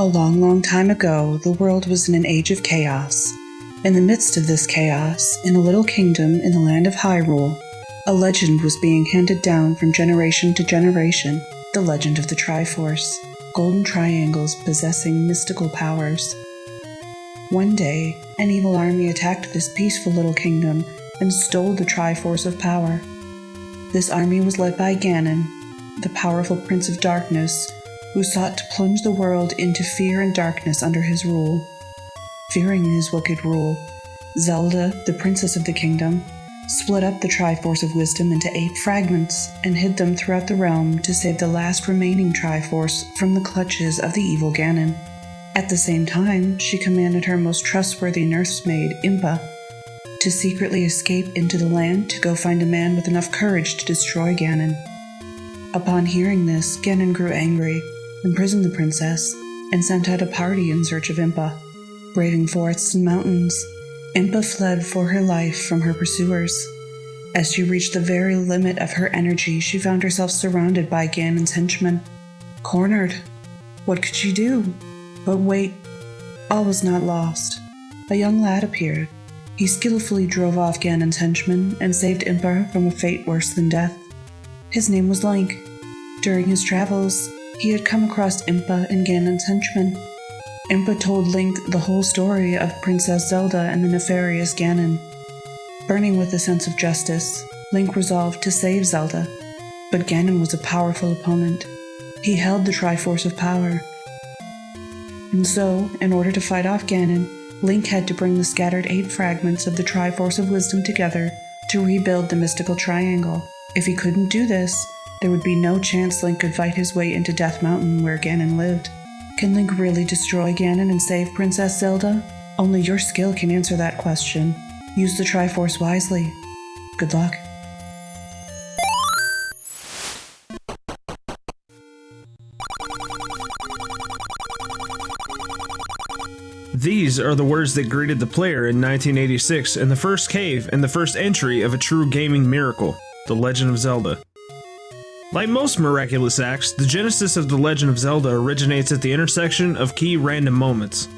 A long, long time ago, the world was in an age of chaos. In the midst of this chaos, in a little kingdom in the land of Hyrule, a legend was being handed down from generation to generation, the legend of the Triforce, golden triangles possessing mystical powers. One day, an evil army attacked this peaceful little kingdom and stole the Triforce of power. This army was led by Ganon, the powerful Prince of Darkness, who sought to plunge the world into fear and darkness under his rule. Fearing his wicked rule, Zelda, the princess of the kingdom, split up the Triforce of Wisdom into 8 fragments and hid them throughout the realm to save the last remaining Triforce from the clutches of the evil Ganon. At the same time, she commanded her most trustworthy nursemaid, Impa, to secretly escape into the land to go find a man with enough courage to destroy Ganon. Upon hearing this, Ganon grew angry, imprisoned the princess, and sent out a party in search of Impa. Braving forests and mountains, Impa fled for her life from her pursuers. As she reached the very limit of her energy, she found herself surrounded by Ganon's henchmen. Cornered. What could she do? But wait, all was not lost. A young lad appeared. He skillfully drove off Ganon's henchmen and saved Impa from a fate worse than death. His name was Link. During his travels, he had come across Impa and Ganon's henchmen. Impa told Link the whole story of Princess Zelda and the nefarious Ganon. Burning with a sense of justice, Link resolved to save Zelda. But Ganon was a powerful opponent. He held the Triforce of Power. And so, in order to fight off Ganon, Link had to bring the scattered 8 fragments of the Triforce of Wisdom together to rebuild the mystical triangle. If he couldn't do this, there would be no chance Link could fight his way into Death Mountain where Ganon lived. Can Link really destroy Ganon and save Princess Zelda? Only your skill can answer that question. Use the Triforce wisely. Good luck. These are the words that greeted the player in 1986 in the first cave and the first entry of a true gaming miracle, The Legend of Zelda. Like most miraculous acts, the genesis of The Legend of Zelda originates at the intersection of key random moments.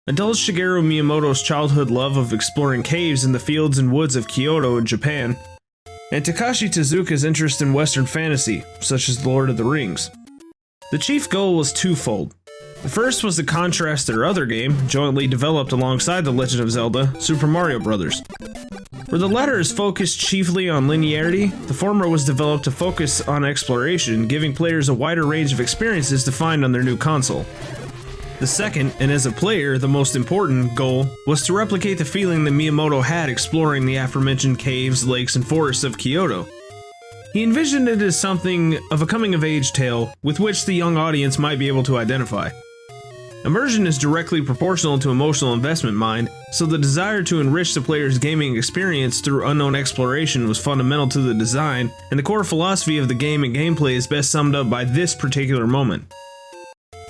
Adult Shigeru Miyamoto's childhood love of exploring caves in the fields and woods of Kyoto in Japan, and Tekashi Tezuka's interest in Western fantasy, such as The Lord of the Rings. The chief goal was twofold. The first was to contrast their other game, jointly developed alongside The Legend of Zelda, Super Mario Bros. Where the latter is focused chiefly on linearity, the former was developed to focus on exploration, giving players a wider range of experiences to find on their new console. The second, and as a player, the most important, goal was to replicate the feeling that Miyamoto had exploring the aforementioned caves, lakes, and forests of Kyoto. He envisioned it as something of a coming-of-age tale with which the young audience might be able to identify. Immersion is directly proportional to emotional investment mind, so the desire to enrich the player's gaming experience through unknown exploration was fundamental to the design, and the core philosophy of the game and gameplay is best summed up by this particular moment.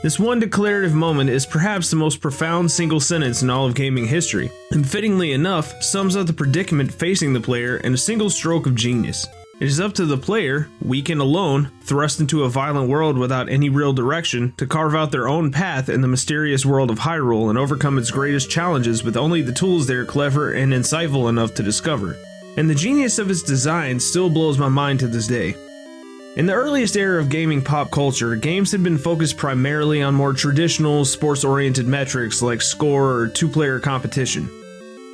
This one declarative moment is perhaps the most profound single sentence in all of gaming history, and fittingly enough, sums up the predicament facing the player in a single stroke of genius. It is up to the player, weak and alone, thrust into a violent world without any real direction, to carve out their own path in the mysterious world of Hyrule and overcome its greatest challenges with only the tools they are clever and insightful enough to discover. And the genius of its design still blows my mind to this day. In the earliest era of gaming pop culture, games had been focused primarily on more traditional, sports-oriented metrics like score or 2-player competition.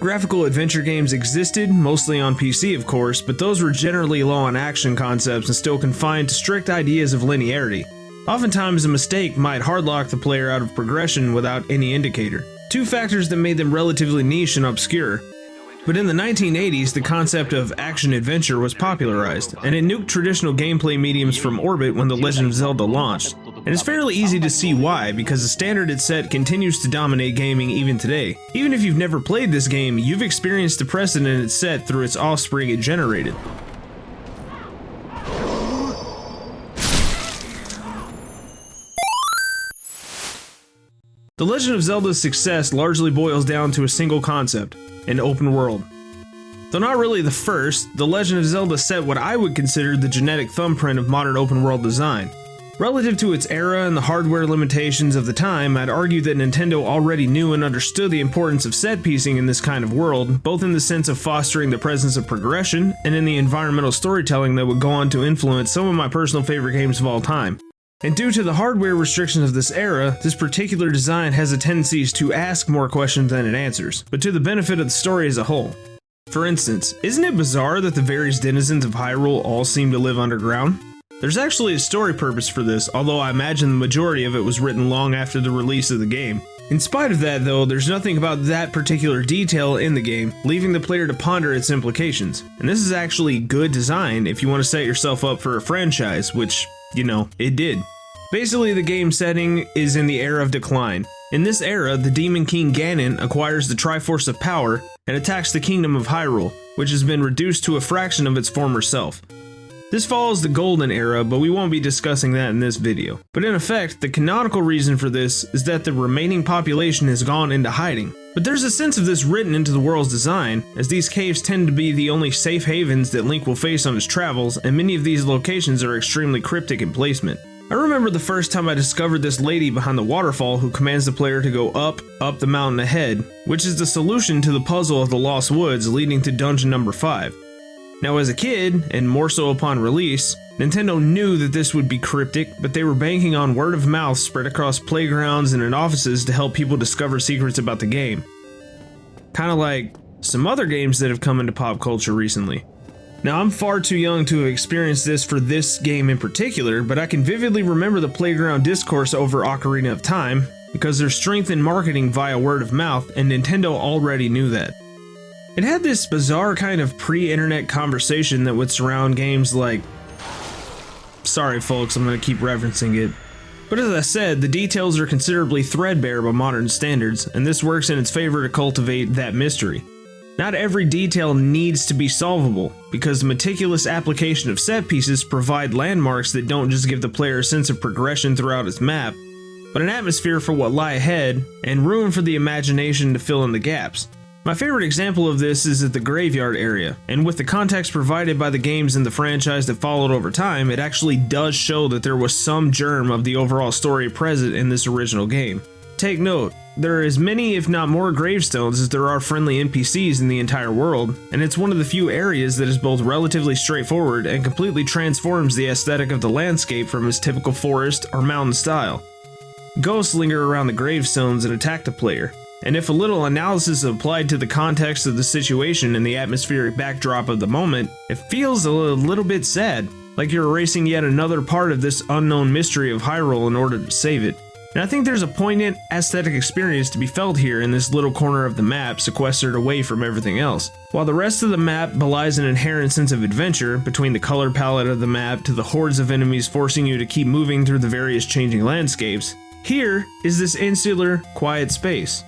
Graphical adventure games existed, mostly on PC of course, but those were generally low on action concepts and still confined to strict ideas of linearity. Oftentimes a mistake might hardlock the player out of progression without any indicator. 2 factors that made them relatively niche and obscure. But in the 1980s, the concept of action-adventure was popularized, and it nuked traditional gameplay mediums from orbit when The Legend of Zelda launched. And it's fairly easy to see why, because the standard it set continues to dominate gaming even today. Even if you've never played this game, you've experienced the precedent it set through its offspring it generated. The Legend of Zelda's success largely boils down to a single concept: an open world. Though not really the first, The Legend of Zelda set what I would consider the genetic thumbprint of modern open world design. Relative to its era and the hardware limitations of the time, I'd argue that Nintendo already knew and understood the importance of set piecing in this kind of world, both in the sense of fostering the presence of progression and in the environmental storytelling that would go on to influence some of my personal favorite games of all time. And due to the hardware restrictions of this era, this particular design has a tendency to ask more questions than it answers, but to the benefit of the story as a whole. For instance, isn't it bizarre that the various denizens of Hyrule all seem to live underground? There's actually a story purpose for this, although I imagine the majority of it was written long after the release of the game. In spite of that though, there's nothing about that particular detail in the game, leaving the player to ponder its implications. And this is actually good design if you want to set yourself up for a franchise, which, you know, it did. Basically, the game setting is in the era of decline. In this era, the Demon King Ganon acquires the Triforce of Power and attacks the Kingdom of Hyrule, which has been reduced to a fraction of its former self. This follows the Golden Era, but we won't be discussing that in this video. But in effect, the canonical reason for this is that the remaining population has gone into hiding. But there's a sense of this written into the world's design, as these caves tend to be the only safe havens that Link will face on his travels, and many of these locations are extremely cryptic in placement. I remember the first time I discovered this lady behind the waterfall who commands the player to go up the mountain ahead, which is the solution to the puzzle of the Lost Woods leading to dungeon number 5. Now as a kid, and more so upon release, Nintendo knew that this would be cryptic, but they were banking on word of mouth spread across playgrounds and in offices to help people discover secrets about the game. Kinda like some other games that have come into pop culture recently. Now I'm far too young to have experienced this for this game in particular, but I can vividly remember the playground discourse over Ocarina of Time, because there's strength in marketing via word of mouth, and Nintendo already knew that. It had this bizarre kind of pre-internet conversation that would surround games like... Sorry folks, I'm gonna keep referencing it. But as I said, the details are considerably threadbare by modern standards, and this works in its favor to cultivate that mystery. Not every detail needs to be solvable, because the meticulous application of set pieces provide landmarks that don't just give the player a sense of progression throughout its map, but an atmosphere for what lie ahead, and room for the imagination to fill in the gaps. My favorite example of this is at the graveyard area, and with the context provided by the games in the franchise that followed over time, it actually does show that there was some germ of the overall story present in this original game. Take note, there are as many if not more gravestones as there are friendly NPCs in the entire world, and it's one of the few areas that is both relatively straightforward and completely transforms the aesthetic of the landscape from its typical forest or mountain style. Ghosts linger around the gravestones and attack the player. And if a little analysis is applied to the context of the situation and the atmospheric backdrop of the moment, it feels a little bit sad, like you're erasing yet another part of this unknown mystery of Hyrule in order to save it. And I think there's a poignant aesthetic experience to be felt here in this little corner of the map sequestered away from everything else. While the rest of the map belies an inherent sense of adventure, between the color palette of the map to the hordes of enemies forcing you to keep moving through the various changing landscapes, here is this insular, quiet space.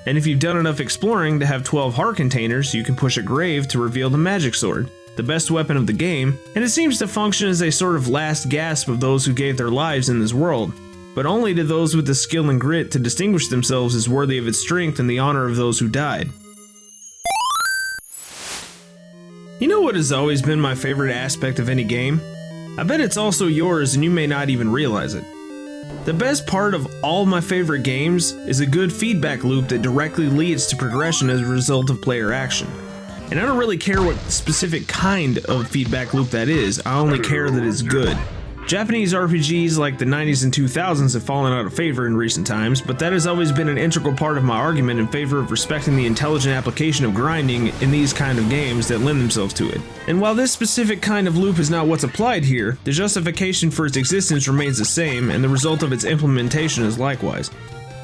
And if you've done enough exploring to have 12 heart containers, you can push a grave to reveal the magic sword, the best weapon of the game, and it seems to function as a sort of last gasp of those who gave their lives in this world, but only to those with the skill and grit to distinguish themselves as worthy of its strength and the honor of those who died. You know what has always been my favorite aspect of any game? I bet it's also yours and you may not even realize it. The best part of all my favorite games is a good feedback loop that directly leads to progression as a result of player action. And I don't really care what specific kind of feedback loop that is, I only care that it's good. Japanese RPGs like the 90s and 2000s have fallen out of favor in recent times, but that has always been an integral part of my argument in favor of respecting the intelligent application of grinding in these kind of games that lend themselves to it. And while this specific kind of loop is not what's applied here, the justification for its existence remains the same, and the result of its implementation is likewise.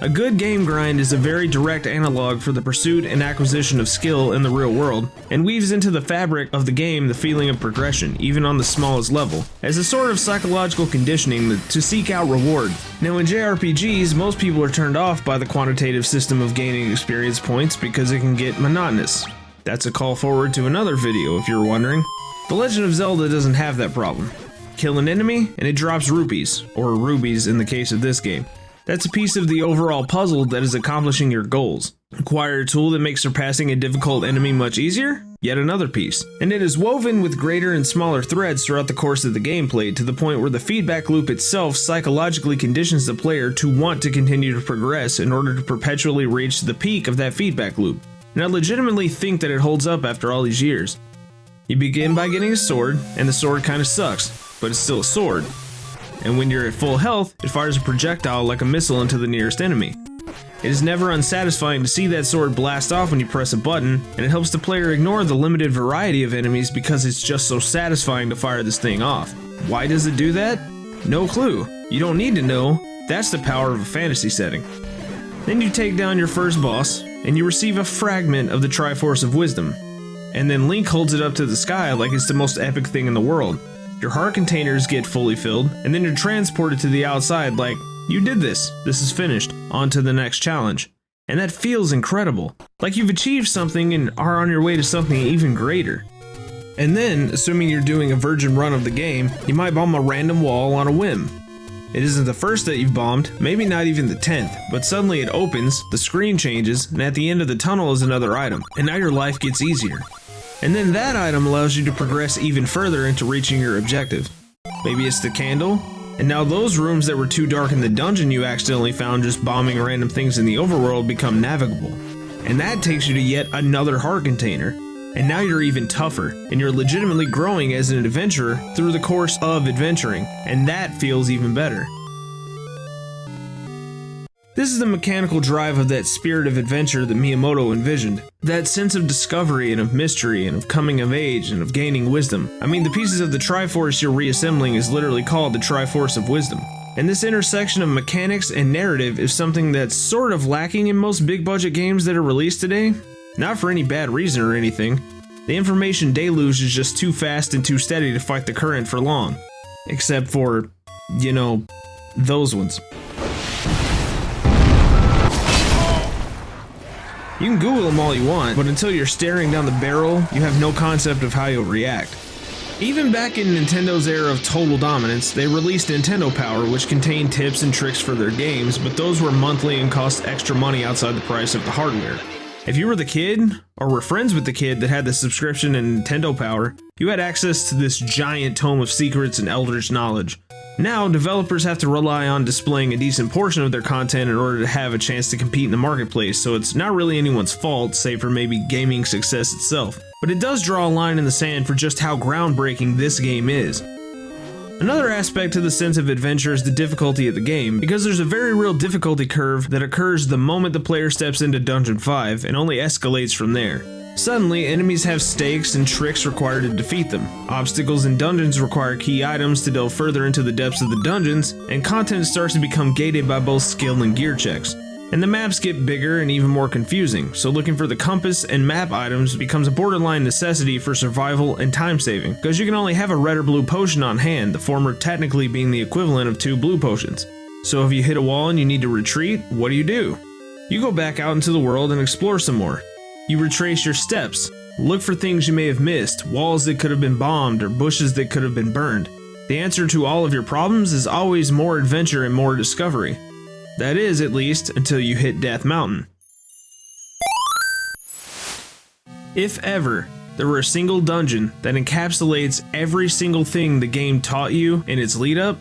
A good game grind is a very direct analog for the pursuit and acquisition of skill in the real world, and weaves into the fabric of the game the feeling of progression, even on the smallest level, as a sort of psychological conditioning to seek out reward. Now in JRPGs, most people are turned off by the quantitative system of gaining experience points because it can get monotonous. That's a call forward to another video if you're wondering. The Legend of Zelda doesn't have that problem. Kill an enemy and it drops rupees, or rubies in the case of this game. That's a piece of the overall puzzle that is accomplishing your goals. Acquire a tool that makes surpassing a difficult enemy much easier? yet another piece. And it is woven with greater and smaller threads throughout the course of the gameplay to the point where the feedback loop itself psychologically conditions the player to want to continue to progress in order to perpetually reach the peak of that feedback loop. And I legitimately think that it holds up after all these years. You begin by getting a sword, and the sword kinda sucks, but it's still a sword. And when you're at full health, it fires a projectile like a missile into the nearest enemy. It is never unsatisfying to see that sword blast off when you press a button, and it helps the player ignore the limited variety of enemies because it's just so satisfying to fire this thing off. Why does it do that? No clue. You don't need to know. That's the power of a fantasy setting. Then you take down your first boss, and you receive a fragment of the Triforce of Wisdom. And then Link holds it up to the sky like it's the most epic thing in the world. Your heart containers get fully filled, and then you're transported to the outside like, you did this is finished, on to the next challenge. And that feels incredible, like you've achieved something and are on your way to something even greater. And then, assuming you're doing a virgin run of the game, you might bomb a random wall on a whim. It isn't the first that you've bombed, maybe not even the 10th, but suddenly it opens, the screen changes, and at the end of the tunnel is another item, and now your life gets easier. And then that item allows you to progress even further into reaching your objective. Maybe it's the candle, and now those rooms that were too dark in the dungeon you accidentally found just bombing random things in the overworld become navigable. And that takes you to yet another heart container. And now you're even tougher, and you're legitimately growing as an adventurer through the course of adventuring, and that feels even better. This is the mechanical drive of that spirit of adventure that Miyamoto envisioned. That sense of discovery and of mystery and of coming of age and of gaining wisdom. I mean, the pieces of the Triforce you're reassembling is literally called the Triforce of Wisdom. And this intersection of mechanics and narrative is something that's sort of lacking in most big budget games that are released today. Not for any bad reason or anything. The information deluge is just too fast and too steady to fight the current for long. Except for, you know, those ones. You can Google them all you want, but until you're staring down the barrel, you have no concept of how you'll react. Even back in Nintendo's era of total dominance, they released Nintendo Power, which contained tips and tricks for their games, but those were monthly and cost extra money outside the price of the hardware. If you were the kid, or were friends with the kid that had the subscription and Nintendo Power, you had access to this giant tome of secrets and eldritch knowledge. Now, developers have to rely on displaying a decent portion of their content in order to have a chance to compete in the marketplace, so it's not really anyone's fault, save for maybe gaming success itself. But it does draw a line in the sand for just how groundbreaking this game is. Another aspect to the sense of adventure is the difficulty of the game, because there's a very real difficulty curve that occurs the moment the player steps into Dungeon 5 and only escalates from there. Suddenly, enemies have stakes and tricks required to defeat them. Obstacles in dungeons require key items to delve further into the depths of the dungeons, and content starts to become gated by both skill and gear checks. And the maps get bigger and even more confusing, so looking for the compass and map items becomes a borderline necessity for survival and time saving, because you can only have a red or blue potion on hand, the former technically being the equivalent of 2 blue potions. So if you hit a wall and you need to retreat, what do? You go back out into the world and explore some more. You retrace your steps, look for things you may have missed, walls that could have been bombed or bushes that could have been burned. The answer to all of your problems is always more adventure and more discovery. That is, at least, until you hit Death Mountain. If ever there were a single dungeon that encapsulates every single thing the game taught you in its lead up,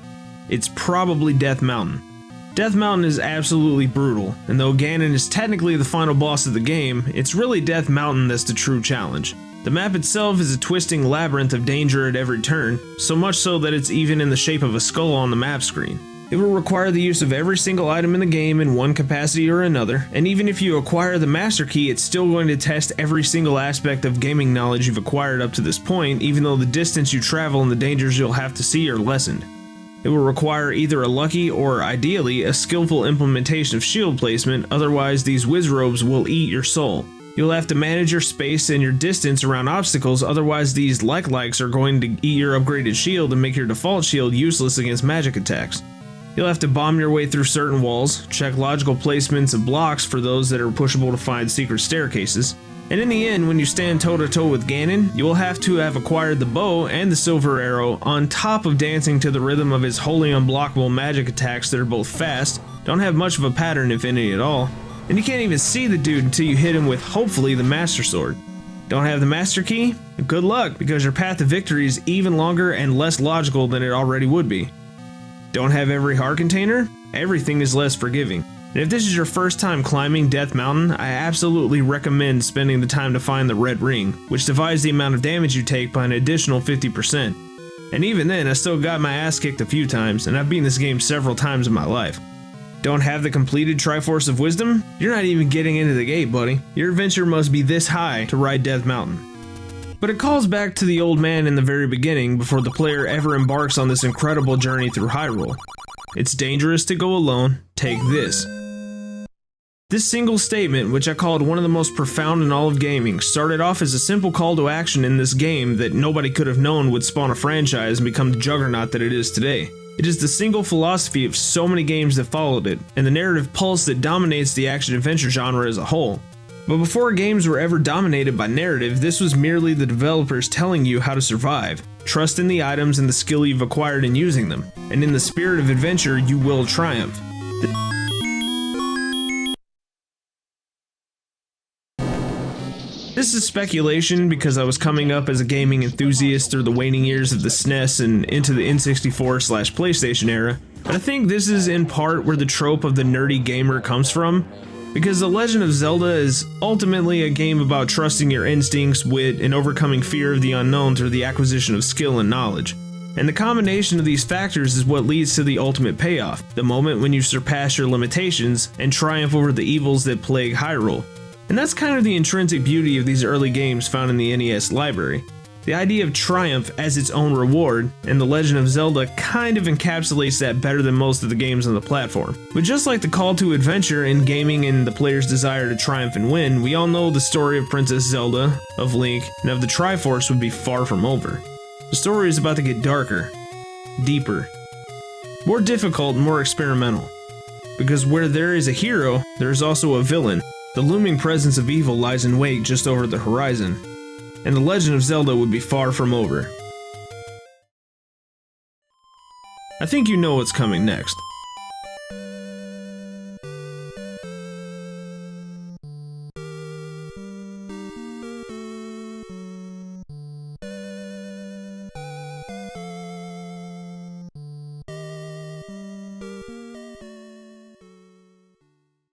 it's probably Death Mountain. Death Mountain is absolutely brutal, and though Ganon is technically the final boss of the game, it's really Death Mountain that's the true challenge. The map itself is a twisting labyrinth of danger at every turn, so much so that it's even in the shape of a skull on the map screen. It will require the use of every single item in the game in one capacity or another, and even if you acquire the Master Key, it's still going to test every single aspect of gaming knowledge you've acquired up to this point, even though the distance you travel and the dangers you'll have to see are lessened. It will require either a lucky or, ideally, a skillful implementation of shield placement, otherwise these Wizrobes will eat your soul. You'll have to manage your space and your distance around obstacles, otherwise these likes are going to eat your upgraded shield and make your default shield useless against magic attacks. You'll have to bomb your way through certain walls, check logical placements of blocks for those that are pushable to find secret staircases, and in the end, when you stand toe-to-toe with Ganon, you will have to have acquired the bow and the silver arrow on top of dancing to the rhythm of his wholly unblockable magic attacks that are both fast, don't have much of a pattern if any at all, and you can't even see the dude until you hit him with, hopefully, the Master Sword. Don't have the master key? Good luck, because your path to victory is even longer and less logical than it already would be. Don't have every heart container? Everything is less forgiving. And if this is your first time climbing Death Mountain, I absolutely recommend spending the time to find the red ring, which divides the amount of damage you take by an additional 50%. And even then, I still got my ass kicked a few times, and I've beaten this game several times in my life. Don't have the completed Triforce of Wisdom? You're not even getting into the gate, buddy. Your adventure must be this high to ride Death Mountain. But it calls back to the old man in the very beginning before the player ever embarks on this incredible journey through Hyrule. It's dangerous to go alone, take this. This single statement, which I called one of the most profound in all of gaming, started off as a simple call to action in this game that nobody could have known would spawn a franchise and become the juggernaut that it is today. It is the single philosophy of so many games that followed it, and the narrative pulse that dominates the action-adventure genre as a whole. But before games were ever dominated by narrative, this was merely the developers telling you how to survive. Trust in the items and the skill you've acquired in using them, and in the spirit of adventure, you will triumph. This is speculation because I was coming up as a gaming enthusiast through the waning years of the SNES and into the N64/PlayStation era, but I think this is in part where the trope of the nerdy gamer comes from, because The Legend of Zelda is ultimately a game about trusting your instincts, wit, and overcoming fear of the unknown through the acquisition of skill and knowledge. And the combination of these factors is what leads to the ultimate payoff, the moment when you surpass your limitations and triumph over the evils that plague Hyrule. And that's kind of the intrinsic beauty of these early games found in the NES library. The idea of triumph as its own reward, and The Legend of Zelda kind of encapsulates that better than most of the games on the platform. But just like the call to adventure in gaming and the player's desire to triumph and win, we all know the story of Princess Zelda, of Link, and of the Triforce would be far from over. The story is about to get darker, deeper, more difficult, and more experimental. Because where there is a hero, there is also a villain. The looming presence of evil lies in wait just over the horizon, and The Legend of Zelda would be far from over. I think you know what's coming next.